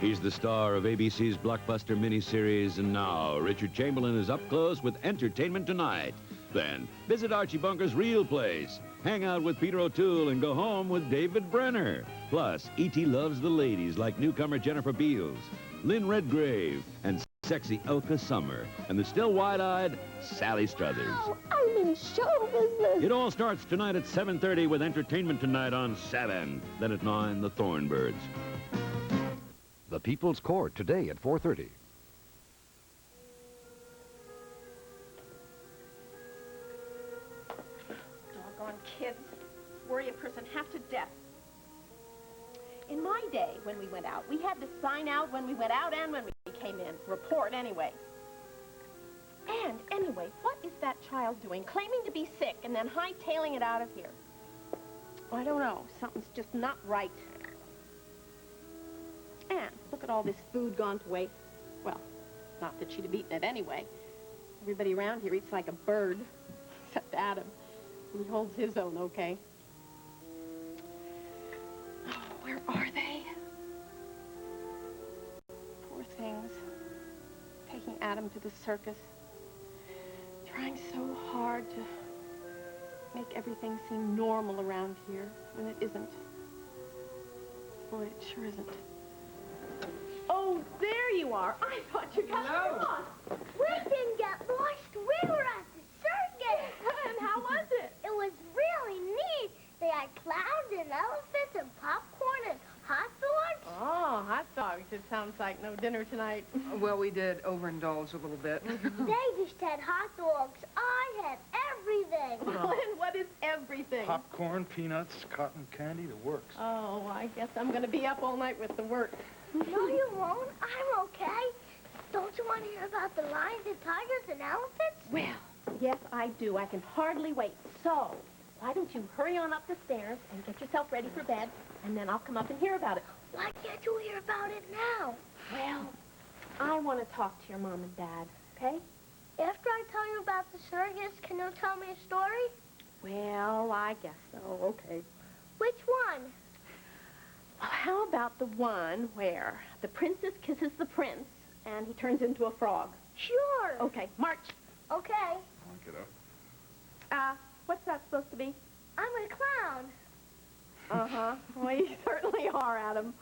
He's the star of ABC's blockbuster miniseries, and now Richard Chamberlain is up close with Entertainment Tonight. Then, visit Archie Bunker's real place. Hang out with Peter O'Toole and go home with David Brenner. Plus, E.T. loves the ladies like newcomer Jennifer Beals, Lynn Redgrave, and sexy Elka Summer, and the still wide-eyed Sally Struthers. Oh, I'm in show business. It all starts tonight at 7:30 with Entertainment Tonight on 7. Then at 9, The Thornbirds. The People's Court, today at 4:30. Doggone kids. Worry a person half to death. In my day, when we went out, we had to sign out when we went out and when we came in. Report anyway. And anyway, what is that child doing? Claiming to be sick and then hightailing it out of here. I don't know. Something's just not right. And look at all this food gone to waste. Well, not that she'd have eaten it anyway. Everybody around here eats like a bird, except Adam. He holds his own okay. Oh, where are they? Poor things. Taking Adam to the circus. Trying so hard to make everything seem normal around here when it isn't. Boy, it sure isn't. Oh, there you are. I thought you got lost. We didn't get lost. We were at the circus. And how was it? It was really neat. They had clowns and elephants and popcorn and hot dogs. Oh, hot dogs. It sounds like no dinner tonight. Well, we did overindulge a little bit. They just had hot dogs. I had everything. And what is everything? Popcorn, peanuts, cotton candy, the works. Oh, I guess I'm going to be up all night with the work. No, you won't. I'm okay. Don't you want to hear about the lions and tigers and elephants? Well, yes, I do. I can hardly wait. So, why don't you hurry on up the stairs and get yourself ready for bed, and then I'll come up and hear about it. Why can't you hear about it now? Well, I want to talk to your mom and dad, okay? After I tell you about the circus, can you tell me a story? Well, I guess so. Okay. Which one? Well, how about the one where the princess kisses the prince and he turns into a frog? Sure. Okay, march. Okay. Come on, kiddo. What's that supposed to be? I'm a clown. Uh-huh. Well, you certainly are, Adam.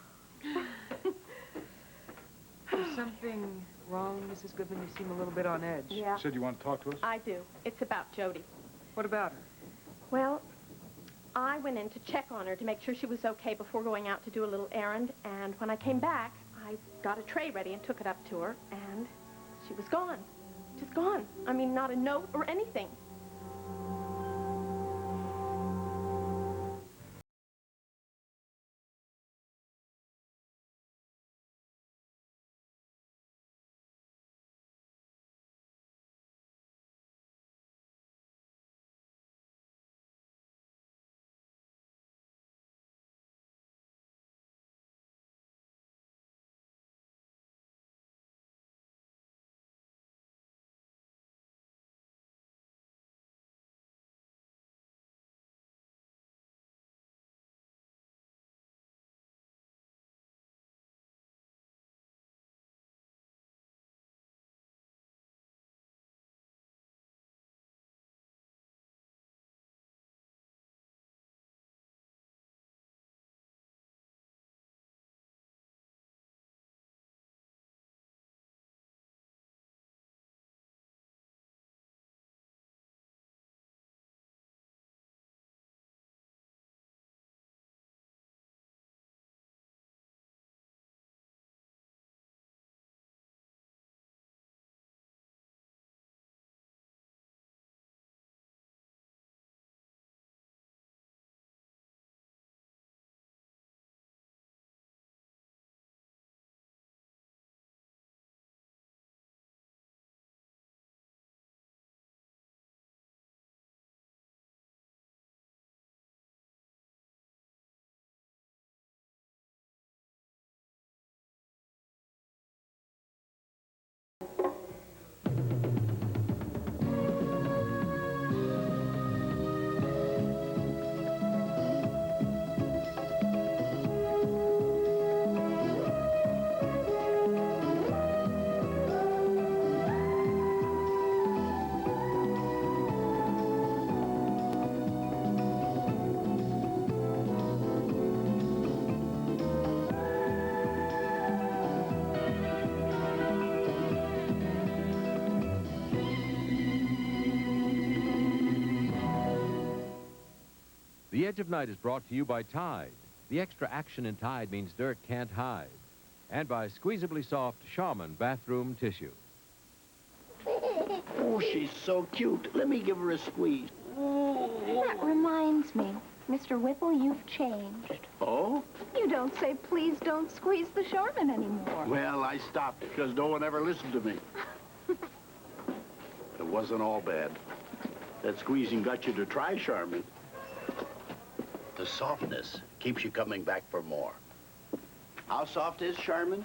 Is something wrong, Mrs. Goodman? You seem a little bit on edge. Yeah, You said you want to talk to us? I do. It's about Jody. What about her? Well, I went in to check on her to make sure she was okay before going out to do a little errand, and when I came back, I got a tray ready and took it up to her, and she was gone. Just gone. I mean, not a note or anything. The Edge of Night is brought to you by Tide. The extra action in Tide means dirt can't hide. And by squeezably soft Charmin bathroom tissue. Oh, she's so cute. Let me give her a squeeze. That reminds me. Mr. Whipple, you've changed. Oh? You don't say, please don't squeeze the Charmin anymore. Well, I stopped because no one ever listened to me. It wasn't all bad. That squeezing got you to try Charmin. The softness keeps you coming back for more. How soft is Charmin?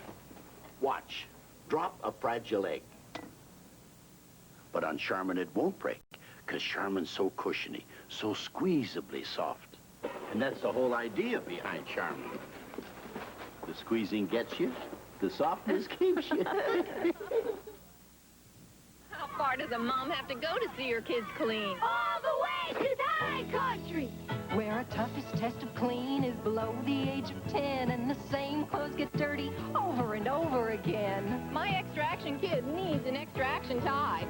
Watch. Drop a fragile egg. But on Charmin, it won't break, because Charmin's so cushiony, so squeezably soft. And that's the whole idea behind Charmin. The squeezing gets you, the softness keeps you. How far does a mom have to go to see her kids clean? All the way to Thai country. Where our toughest test of clean is below the age of 10, and the same clothes get dirty over and over again. My extra action kid needs an extra action tie.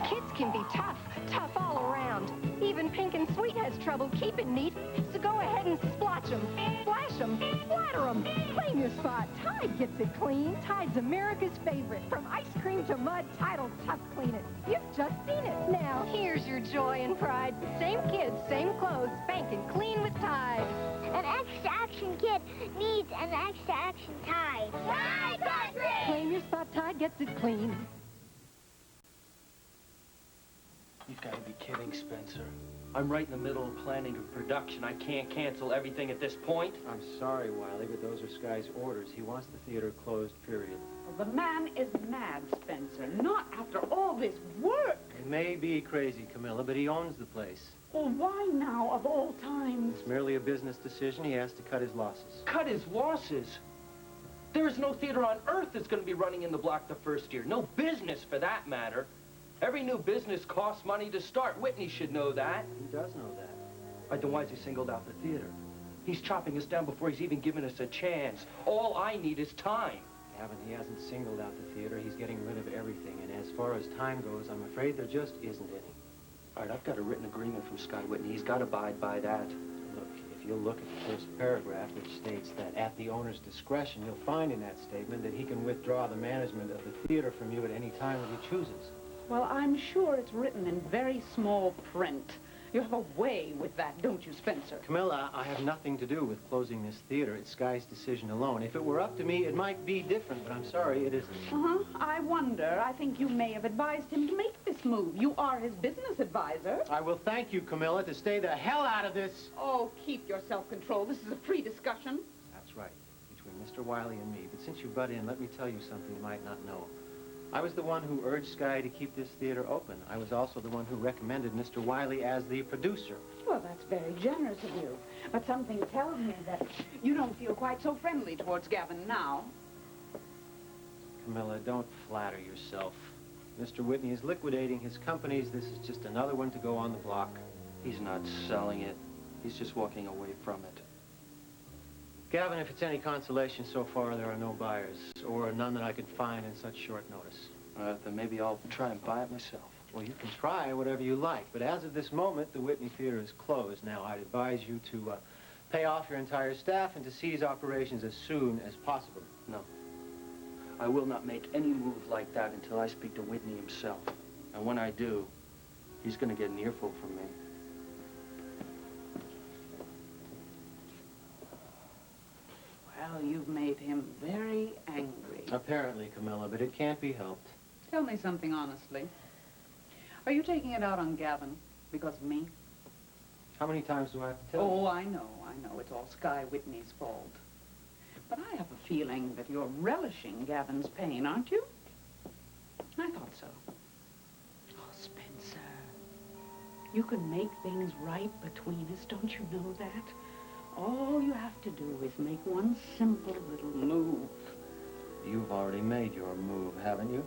Kids can be tough, tough all around. Even Pink and Sweet has trouble keeping neat, so go ahead and splotch them, flash them, splatter them. Claim your spot. Tide gets it clean. Tide's America's favorite. From ice cream to mud, Tide'll tough clean it. You've just seen it. Now, here's your joy and pride. Same kids, same clothes, spanking clean with Tide. An extra action kid needs an extra action Tide. Thai country. Claim your spot. Tide gets it clean. You've got to be kidding, Spencer. I'm right in the middle of planning a production. I can't cancel everything at this point. I'm sorry, Wiley, but those are Sky's orders. He wants the theater closed, period. Well, the man is mad, Spencer. Not after all this work. He may be crazy, Camilla, but he owns the place. Well, why now, of all times? It's merely a business decision. He has to cut his losses. Cut his losses? There is no theater on earth that's going to be running in the block the first year. No business, for that matter. Every new business costs money to start. Whitney should know that. He does know that. Right, then why has he singled out the theater? He's chopping us down before he's even given us a chance. All I need is time. Gavin, he hasn't singled out the theater. He's getting rid of everything. And as far as time goes, I'm afraid there just isn't any. All right, I've got a written agreement from Sky Whitney. He's got to abide by that. Look, if you'll look at the first paragraph, which states that at the owner's discretion, you'll find in that statement that he can withdraw the management of the theater from you at any time that he chooses. Well, I'm sure it's written in very small print. You have a way with that, don't you, Spencer? Camilla, I have nothing to do with closing this theater. It's Sky's decision alone. If it were up to me, it might be different, but I'm sorry, it isn't. Uh-huh. I wonder. I think you may have advised him to make this move. You are his business advisor. I will thank you, Camilla, to stay the hell out of this. Oh, keep your self-control. This is a free discussion. That's right, between Mr. Wiley and me. But since you butt in, let me tell you something you might not know. I was the one who urged Sky to keep this theater open. I was also the one who recommended Mr. Wiley as the producer. Well, that's very generous of you. But something tells me that you don't feel quite so friendly towards Gavin now. Camilla, don't flatter yourself. Mr. Whitney is liquidating his companies. This is just another one to go on the block. He's not selling it. He's just walking away from it. Gavin, if it's any consolation, so far there are no buyers, or none that I could find in such short notice. Then maybe I'll try and buy it myself. Well, you can try whatever you like, but as of this moment, the Whitney Theater is closed. Now, I'd advise you to pay off your entire staff and to cease operations as soon as possible. No. I will not make any move like that until I speak to Whitney himself. And when I do, he's going to get an earful from me. Well, you've made him very angry. Apparently, Camilla, but it can't be helped. Tell me something honestly. Are you taking it out on Gavin because of me? How many times do I have to tell you? Oh, I know. It's all Sky Whitney's fault. But I have a feeling that you're relishing Gavin's pain, aren't you? I thought so. Oh, Spencer. You can make things right between us, don't you know that? All you have to do is make one simple little move. You've already made your move, haven't you?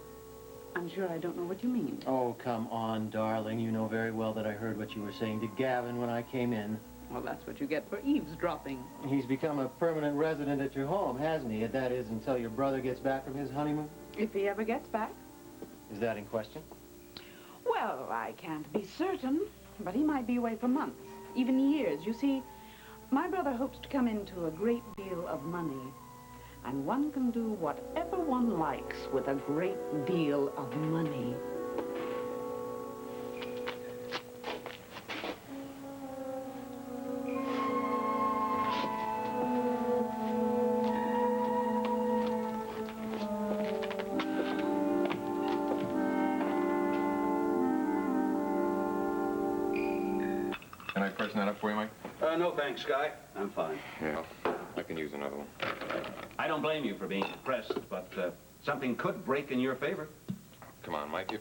I'm sure I don't know what you mean. Oh, come on, darling. You know very well that I heard what you were saying to Gavin when I came in. Well, that's what you get for eavesdropping. He's become a permanent resident at your home, hasn't he? That is, until your brother gets back from his honeymoon? If he ever gets back. Is that in question? Well, I can't be certain, but he might be away for months. even years. You see, my brother hopes to come into a great deal of money. And one can do whatever one likes with a great deal of money. Can I freshen that up for you, Mike? No thanks, Guy. I'm fine. Yeah, I can use another one. I don't blame you for being depressed, but something could break in your favor. Come on, Mike. If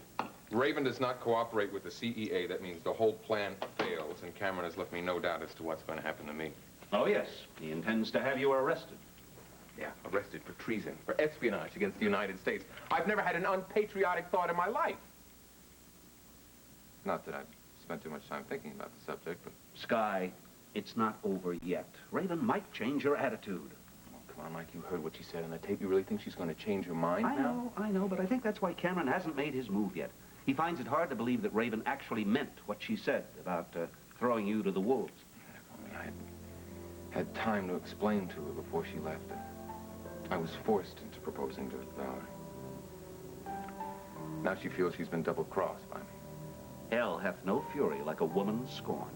Raven does not cooperate with the CEA, that means the whole plan fails, and Cameron has left me no doubt as to what's going to happen to me. Oh, yes. He intends to have you arrested. Yeah, arrested for treason, for espionage against the United States. I've never had an unpatriotic thought in my life. Not that I've spent too much time thinking about the subject, but... Sky, it's not over yet. Raven might change her attitude. Oh, come on, Mike, you heard what she said on the tape. You really think she's going to change her mind now? I know, but I think that's why Cameron hasn't made his move yet. He finds it hard to believe that Raven actually meant what she said about throwing you to the wolves. If only I had time to explain to her before she left. I was forced into proposing to Valerie. Now she feels she's been double-crossed by me. Hell hath no fury like a woman scorned.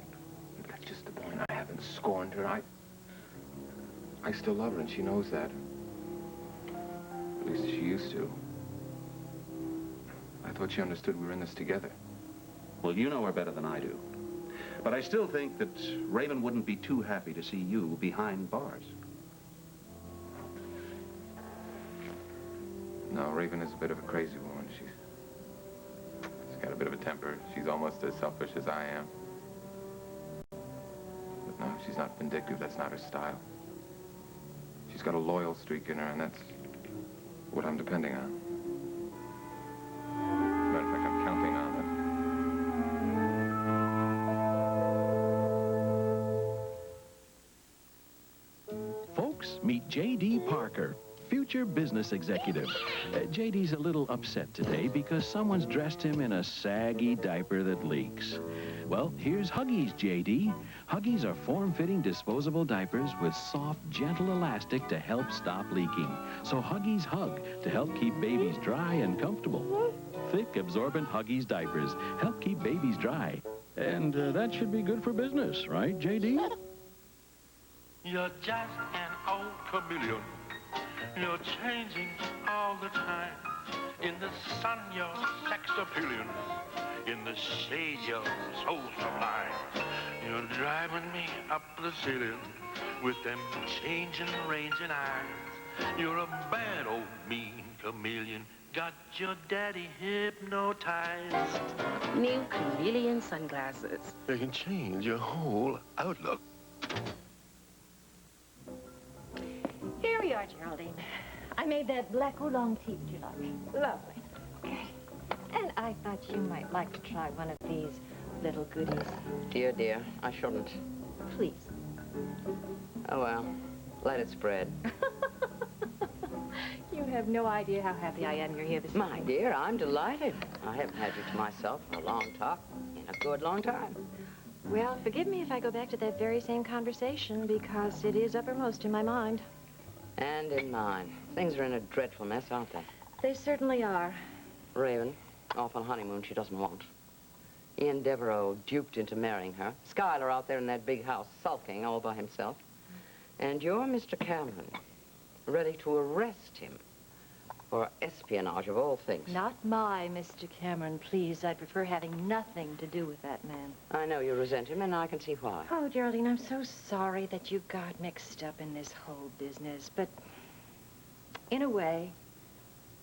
That's just the point. I haven't scorned her. I still love her, and she knows that. At least she used to. I thought she understood we were in this together. Well, you know her better than I do. But I still think that Raven wouldn't be too happy to see you behind bars. No, Raven is a bit of a crazy woman. She's got a bit of a temper. She's almost as selfish as I am. But no, she's not vindictive. That's not her style. She's got a loyal streak in her, and that's what I'm depending on. As a matter of fact, I'm counting on it. Folks, meet J.D. Parker, future business executive. J.D.'s a little upset today because someone's dressed him in a saggy diaper that leaks. Well, here's Huggies, J.D. Huggies are form-fitting disposable diapers with soft, gentle elastic to help stop leaking. So Huggies Hug to help keep babies dry and comfortable. Thick, absorbent Huggies diapers help keep babies dry. And that should be good for business, right, J.D.? You're just an old chameleon. You're changing all the time. In the sun, you're sex appealing. In the shade, you're so sublime. You're driving me up the ceiling with them changing, ranging eyes. You're a bad old mean chameleon. Got your daddy hypnotized. New chameleon sunglasses. They can change your whole outlook. Here we are, Geraldine. I made that black oolong tea that you like. Lovely. Okay. And I thought you might like to try one of these little goodies. Dear, dear, I shouldn't. Please. Oh, well, let it spread. You have no idea how happy I am you're here this My evening. dear, I'm delighted. I haven't had you to myself for a long talk in a good long time. Well, forgive me if I go back to that very same conversation because it is uppermost in my mind. And in mine. Things are in a dreadful mess, aren't they? They certainly are. Raven, off on a honeymoon she doesn't want. Ian Devereaux duped into marrying her. Schuyler out there in that big house, sulking all by himself. And you're Mr. Cameron, ready to arrest him for espionage of all things. Not my Mr. Cameron, please. I prefer having nothing to do with that man. I know you resent him, and I can see why. Oh, Geraldine, I'm so sorry that you got mixed up in this whole business. But in a way,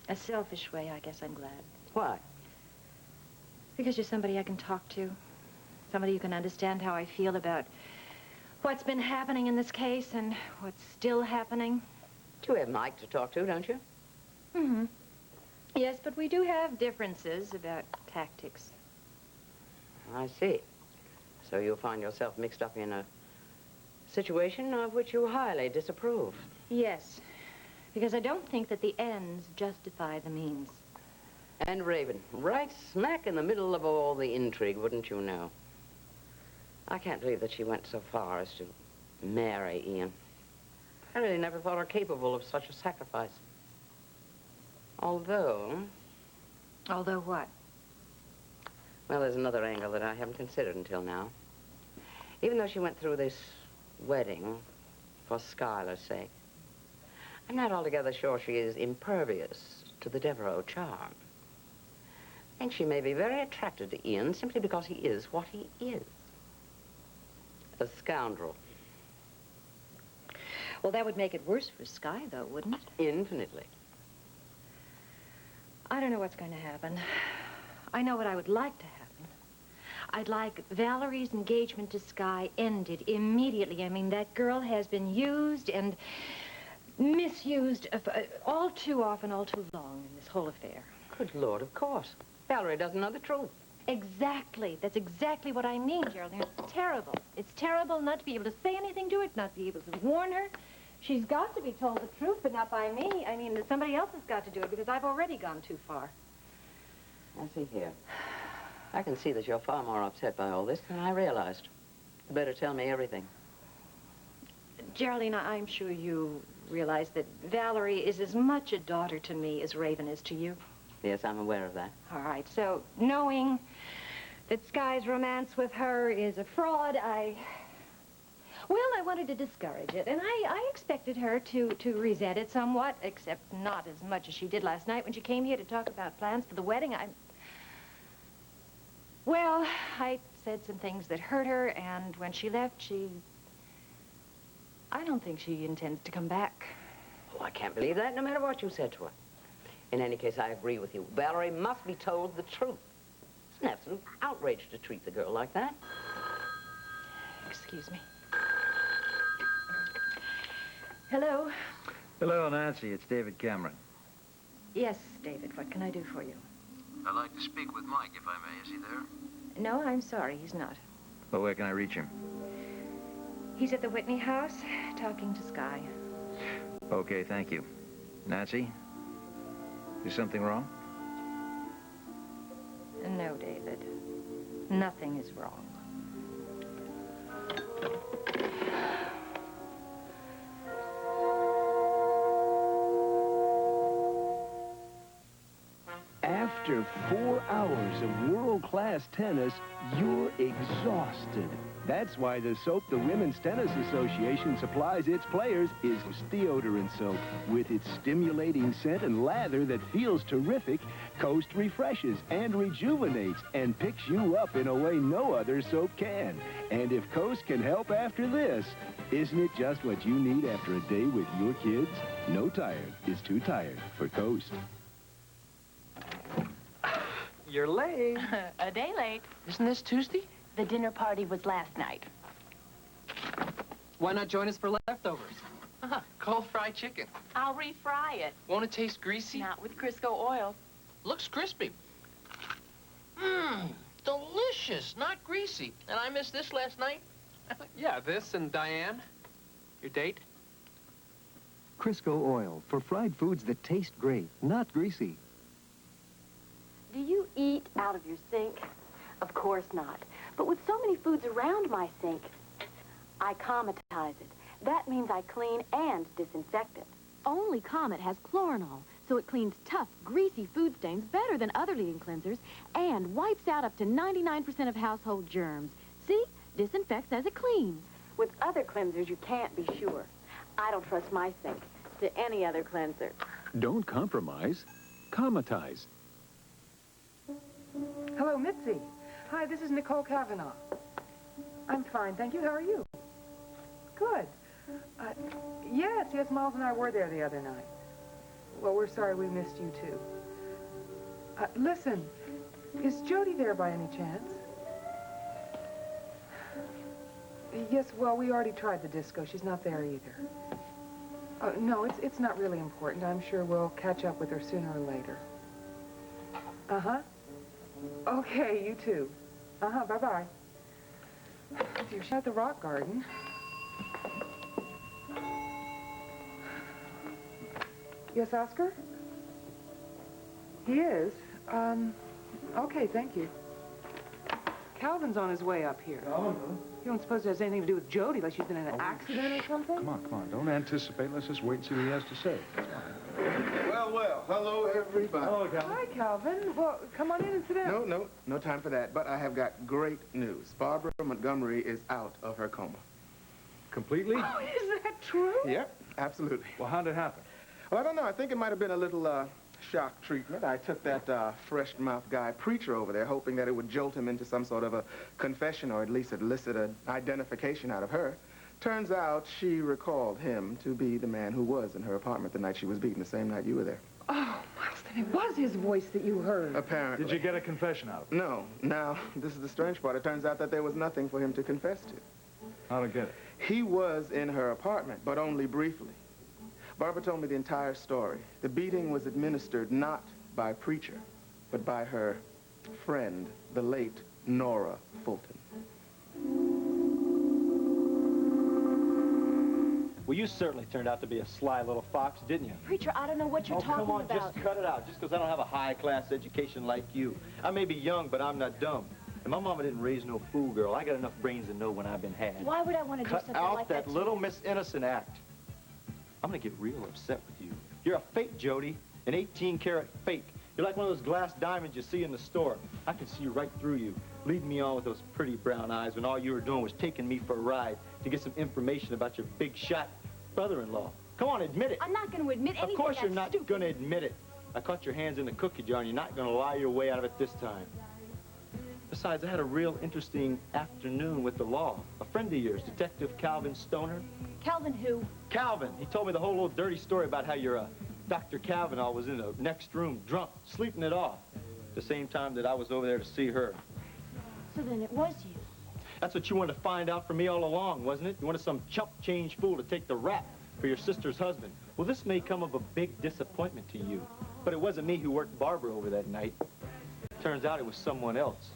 a selfish way, I guess I'm glad. Why? Because you're somebody I can talk to. Somebody who can understand how I feel about what's been happening in this case and what's still happening. You have Mike to talk to, don't you? Mm-hmm. Yes, but we do have differences about tactics. I see. So you'll find yourself mixed up in a situation of which you highly disapprove. Yes, because I don't think that the ends justify the means. And Raven, right smack in the middle of all the intrigue, wouldn't you know? I can't believe that she went so far as to marry Ian. I really never thought her capable of such a sacrifice. Although... Although what? Well, there's another angle that I haven't considered until now. Even though she went through this wedding for Schuyler's sake, I'm not altogether sure she is impervious to the Devereaux charm. I think she may be very attracted to Ian simply because he is what he is. A scoundrel. Well, that would make it worse for Sky, though, wouldn't it? Infinitely. I don't know what's going to happen. I know what I would like to happen. I'd like Valerie's engagement to Sky ended immediately. I mean, that girl has been used and misused all too often, all too long in this whole affair. Good Lord, of course. Valerie doesn't know the truth. Exactly. That's exactly what I mean, Geraldine. It's terrible. It's terrible not to be able to say anything to it, not to be able to warn her. She's got to be told the truth, but not by me. I mean, somebody else has got to do it because I've already gone too far. Now, see here. I can see that you're far more upset by all this than I realized. You better tell me everything. Geraldine, I'm sure you realize that Valerie is as much a daughter to me as Raven is to you. Yes, I'm aware of that. All right, so knowing that Sky's romance with her is a fraud, I wanted to discourage it, and I expected her to resent it somewhat, except not as much as she did last night when she came here to talk about plans for the wedding. Well, I said some things that hurt her, and when she left, I don't think she intends to come back. Oh, I can't believe that, no matter what you said to her. In any case, I agree with you. Valerie must be told the truth. It's an absolute outrage to treat the girl like that. Excuse me. Hello? Hello, Nancy. It's David Cameron. Yes, David. What can I do for you? I'd like to speak with Mike, if I may. Is he there? No, I'm sorry. He's not. Well, where can I reach him? He's at the Whitney house, talking to Sky. Okay, thank you. Nancy? Is something wrong? No, David. Nothing is wrong. After 4 hours of world-class tennis, you're exhausted. That's why the soap the Women's Tennis Association supplies its players is deodorant soap. With its stimulating scent and lather that feels terrific, Coast refreshes and rejuvenates and picks you up in a way no other soap can. And if Coast can help after this, isn't it just what you need after a day with your kids? No tired is too tired for Coast. You're late. A day late. Isn't this Tuesday? The dinner party was last night. Why not join us for leftovers? Cold fried chicken. I'll refry it. Won't it taste greasy? Not with Crisco oil. Looks crispy. Mmm, delicious, not greasy. And I missed this last night? Yeah, this and Diane. Your date? Crisco oil for fried foods that taste great, not greasy. Do you eat out of your sink? Of course not. But with so many foods around my sink, I cometize it. That means I clean and disinfect it. Only Comet has chlorinol, so it cleans tough, greasy food stains better than other leading cleansers and wipes out up to 99% of household germs. See? Disinfects as it cleans. With other cleansers, you can't be sure. I don't trust my sink to any other cleanser. Don't compromise. Cometize. Hello, Mitzi. Hi, this is Nicole Kavanaugh. I'm fine, thank you. How are you? Good. Yes, Miles and I were there the other night. Well, we're sorry we missed you, too. Listen, is Jody there by any chance? Yes, well, we already tried the disco. She's not there either. No, it's not really important. I'm sure we'll catch up with her sooner or later. Uh-huh. Okay, you too. Uh-huh, bye-bye. Dear, she's at the rock garden. Yes, Oscar? He is? Okay, thank you. Calvin's on his way up here. Calvin? You don't suppose it has anything to do with Jody, like she's been in an accident or something? Come on. Don't anticipate. Let's just wait and see what he has to say. Well, hello, everybody. Hello, Calvin. Hi, Calvin. Well, come on in and sit down. No time for that. But I have got great news. Barbara Montgomery is out of her coma. Completely? Oh, is that true? Yep, absolutely. Well, how'd it happen? Well, I don't know. I think it might have been a little shock treatment. I took that fresh-mouth guy preacher over there, hoping that it would jolt him into some sort of a confession or at least elicit an identification out of her. Turns out she recalled him to be the man who was in her apartment the night she was beaten, the same night you were there. Oh, Miles, then it was his voice that you heard. Apparently. Did you get a confession out of it? No. Now, this is the strange part. It turns out that there was nothing for him to confess to. How'd I get it? He was in her apartment, but only briefly. Barbara told me the entire story. The beating was administered not by preacher, but by her friend, the late Nora Fulton. Well, you certainly turned out to be a sly little fox, didn't you? Preacher, I don't know what you're talking come on, about. just cut it out. Just because I don't have a high-class education like you. I may be young, but I'm not dumb. And my mama didn't raise no fool girl. I got enough brains to know when I've been had. Why would I want to do something like that? Cut out that little Miss Innocent act. I'm gonna get real upset with you. You're a fake, Jody. An 18-karat fake. You're like one of those glass diamonds you see in the store. I can see right through you, leading me on with those pretty brown eyes when all you were doing was taking me for a ride to get some information about your big shot brother-in-law. Come on, admit it. I'm not going to admit anything. Of course you're not going to admit it. I caught your hands in the cookie jar, and you're not going to lie your way out of it this time. Besides, I had a real interesting afternoon with the law. A friend of yours, Detective Calvin Stoner. Calvin who? Calvin. He told me the whole little dirty story about how your Dr. Kavanaugh was in the next room, drunk, sleeping it off, at the same time that I was over there to see her. So then it was you. That's what you wanted to find out from me all along, wasn't it? You wanted some chump change fool to take the rap for your sister's husband. Well, this may come of a big disappointment to you, but it wasn't me who worked Barbara over that night. Turns out it was someone else.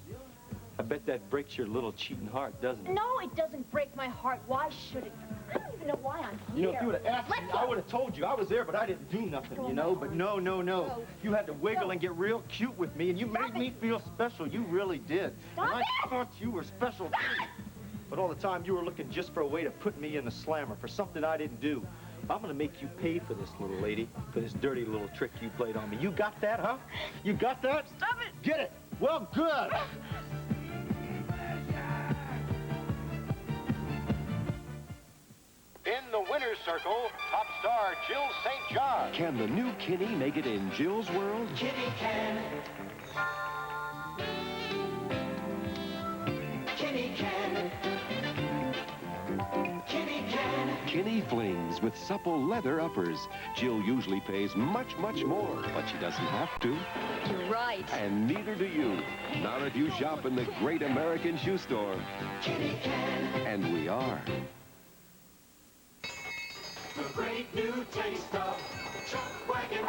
I bet that breaks your little cheating heart, doesn't it? No, it doesn't break my heart. Why should it? I don't even know why I'm here. You know, if you would have asked me, I would have told you. I was there, but I didn't do nothing, you know? But no. You had to wiggle and get real cute with me, and you made me feel special. You really did. And I thought you were special, too. But all the time, you were looking just for a way to put me in the slammer for something I didn't do. I'm going to make you pay for this, little lady, for this dirty little trick you played on me. You got that, huh? You got that? Stop it! Get it! Well, good! In the winner's circle, top star Jill St. John. Can the new Kinney make it in Jill's world? Kinney can. Kinney can. Kinney can. Kinney flings with supple leather uppers. Jill usually pays much more, but she doesn't have to. You're right. And neither do you. Not if you shop in the Great American Shoe Store. Kinney can. And we are. The great new taste of Chuck Wagon.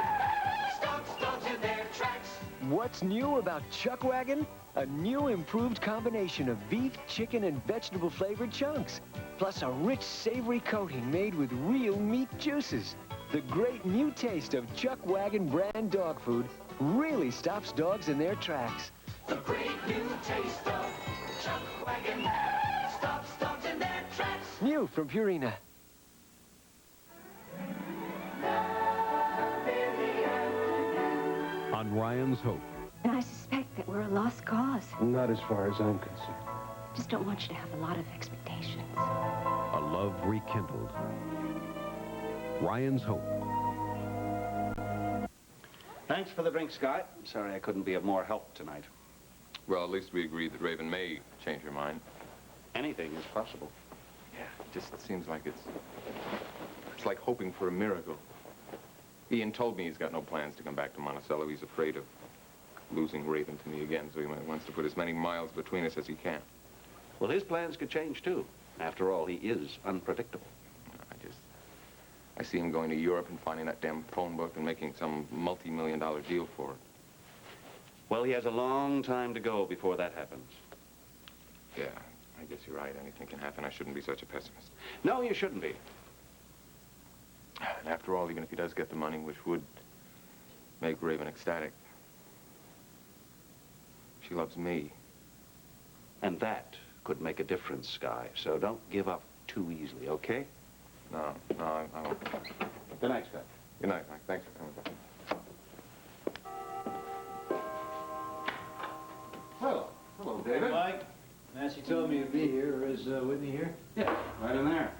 Stops dogs in their tracks. What's new about Chuck Wagon? A new improved combination of beef, chicken, and vegetable-flavored chunks. Plus a rich, savory coating made with real meat juices. The great new taste of Chuck Wagon brand dog food really stops dogs in their tracks. The great new taste of Chuck Wagon. Stops dogs in their tracks. New from Purina. On Ryan's Hope. And I suspect that we're a lost cause. Not as far as I'm concerned. Just don't want you to have a lot of expectations. A love rekindled. Ryan's Hope. Thanks for the drink, Scott. I'm sorry I couldn't be of more help tonight. Well, at least we agreed that Raven may change her mind. Anything is possible. Yeah, it just seems like it's like hoping for a miracle. Ian told me he's got no plans to come back to Monticello. He's afraid of losing Raven to me again, so he wants to put as many miles between us as he can. Well, his plans could change, too. After all, he is unpredictable. I see him going to Europe and finding that damn phone book and making some multi-million-dollar deal for it. Well, he has a long time to go before that happens. Yeah, I guess you're right. Anything can happen. I shouldn't be such a pessimist. No, you shouldn't be. And after all, even if he does get the money, which would make Raven ecstatic, she loves me. And that could make a difference, Sky. So don't give up too easily, okay? No, I won't. Good night, Sky. Good night, Mike. Thanks for coming back. Well, hello, David. Mike, Nancy told me you'd be here. Is Whitney here? Yeah, right in there.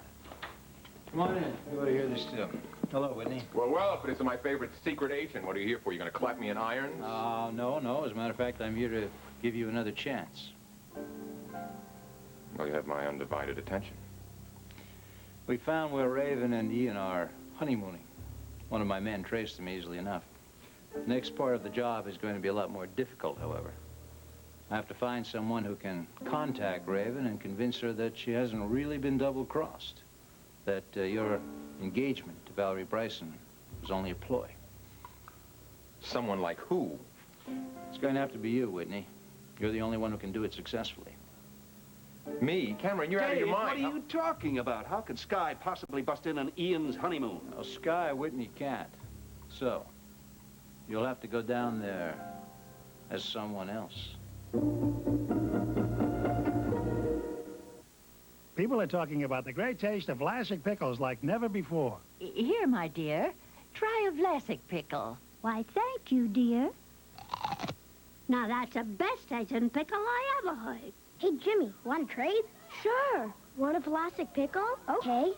Come on in. We want to hear this too. Hello, Whitney. Well, if it isn't my favorite secret agent, what are you here for? You gonna clap me in irons? No. As a matter of fact, I'm here to give you another chance. Well, you have my undivided attention. We found where Raven and Ian are honeymooning. One of my men traced them easily enough. The next part of the job is going to be a lot more difficult, however. I have to find someone who can contact Raven and convince her that she hasn't really been double-crossed, that your engagement to Valerie Bryson was only a ploy. Someone like who? It's going to have to be you, Whitney. You're the only one who can do it successfully. Me? Cameron, you're out of your mind. What are you talking about? How could Sky possibly bust in on Ian's honeymoon? Well, Sky, Whitney can't. So, you'll have to go down there as someone else. People are talking about the great taste of Vlasic pickles like never before. Here, my dear. Try a Vlasic pickle. Why, thank you, dear. Now, that's the best tasting pickle I ever heard. Hey, Jimmy, want to trade? Sure. Want a Vlasic pickle? Okay.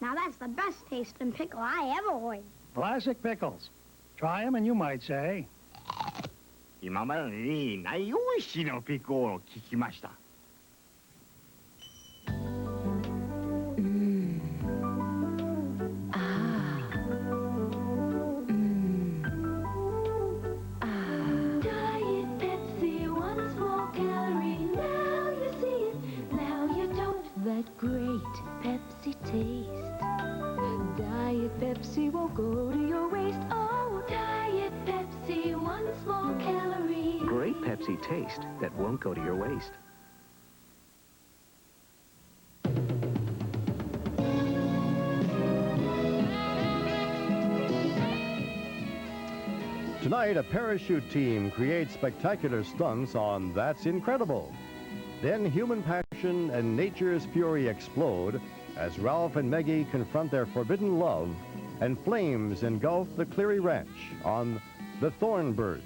Now, that's the best tasting pickle I ever heard. Vlasic pickles. Try them and you might say... 今までにない美味しいのピコを聞きました。Great Pepsi taste. Diet Pepsi won't go to your waist. Oh, Diet Pepsi, one small calorie. Great Pepsi taste that won't go to your waist. Tonight, a parachute team creates spectacular stunts on That's Incredible. Then human passion and nature's fury explode as Ralph and Meggie confront their forbidden love and flames engulf the Cleary Ranch on The Thornbirds.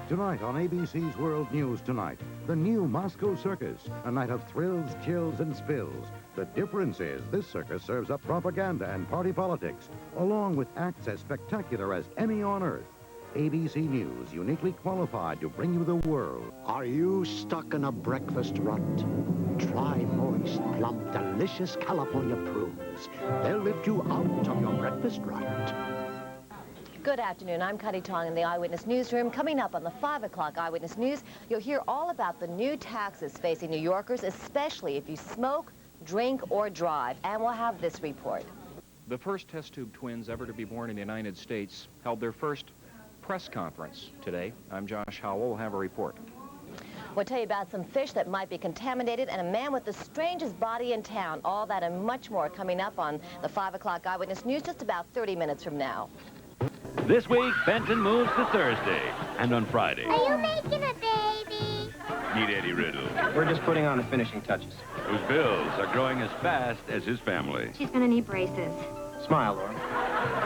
Tonight on ABC's World News Tonight, the new Moscow Circus, a night of thrills, chills, and spills. The difference is this circus serves up propaganda and party politics, along with acts as spectacular as any on Earth. ABC News, uniquely qualified to bring you the world. Are you stuck in a breakfast rut? Try moist, plump, delicious California prunes. They'll lift you out of your breakfast rut. Good afternoon. I'm Cuddy Tong in the Eyewitness Newsroom. Coming up on the 5 o'clock Eyewitness News, you'll hear all about the new taxes facing New Yorkers, especially if you smoke, drink, or drive. And we'll have this report. The first test tube twins ever to be born in the United States held their first press conference today. I'm Josh Howell. We'll have a report. We'll tell you about some fish that might be contaminated and a man with the strangest body in town. All that and much more coming up on the 5 o'clock Eyewitness News just about 30 minutes from now. This week, Benton moves to Thursday. And on Friday, Are you making a baby? meet Eddie Riddle, We're just putting on the finishing touches. whose bills are growing as fast as his family. She's gonna need braces. Smile, Laura.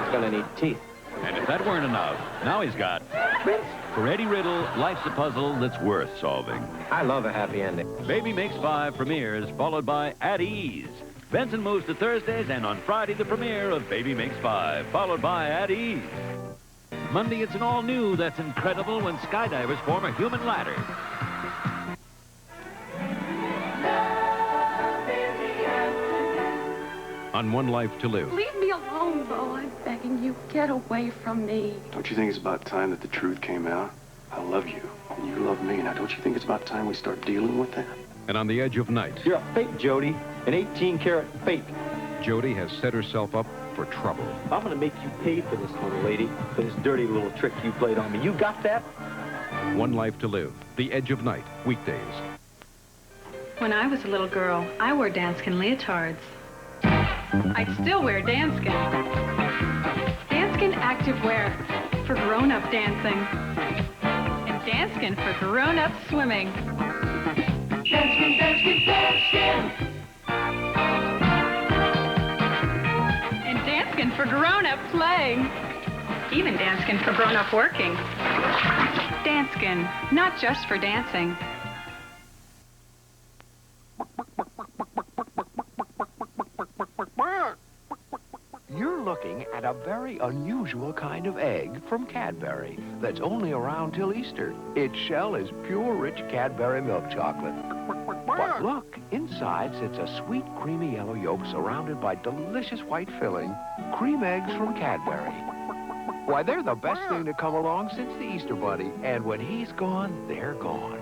He's gonna need teeth. And if that weren't enough, now he's got For Eddie Riddle, life's a puzzle that's worth solving. I love a happy ending. Baby Makes 5 premieres, followed by At Ease. Benson moves to Thursdays, and on Friday, the premiere of Baby Makes 5, followed by At Ease. Monday, it's an all-new That's Incredible when skydivers form a human ladder. On One Life to Live. Leave me alone, Bo. I'm begging you. Get away from me. Don't you think it's about time that the truth came out? I love you, and you love me. Now, don't you think it's about time we start dealing with that? And on the edge of night. You're a fake, Jody. An 18-karat fake. Jody has set herself up for trouble. I'm going to make you pay for this, little lady, for this dirty little trick you played on me. You got that? One Life to Live. The Edge of Night. Weekdays. When I was a little girl, I wore Danskin leotards. I'd still wear Danskin. Danskin activewear for grown-up dancing. And Danskin for grown-up swimming. Danskin, Danskin, Danskin. And Danskin for grown-up playing. Even Danskin for grown-up working. Danskin, not just for dancing. You're looking at a very unusual kind of egg from Cadbury that's only around till Easter. Its shell is pure, rich Cadbury milk chocolate. But look, inside sits a sweet, creamy yellow yolk surrounded by delicious white filling, cream eggs from Cadbury. Why, they're the best thing to come along since the Easter Bunny, and when he's gone, they're gone.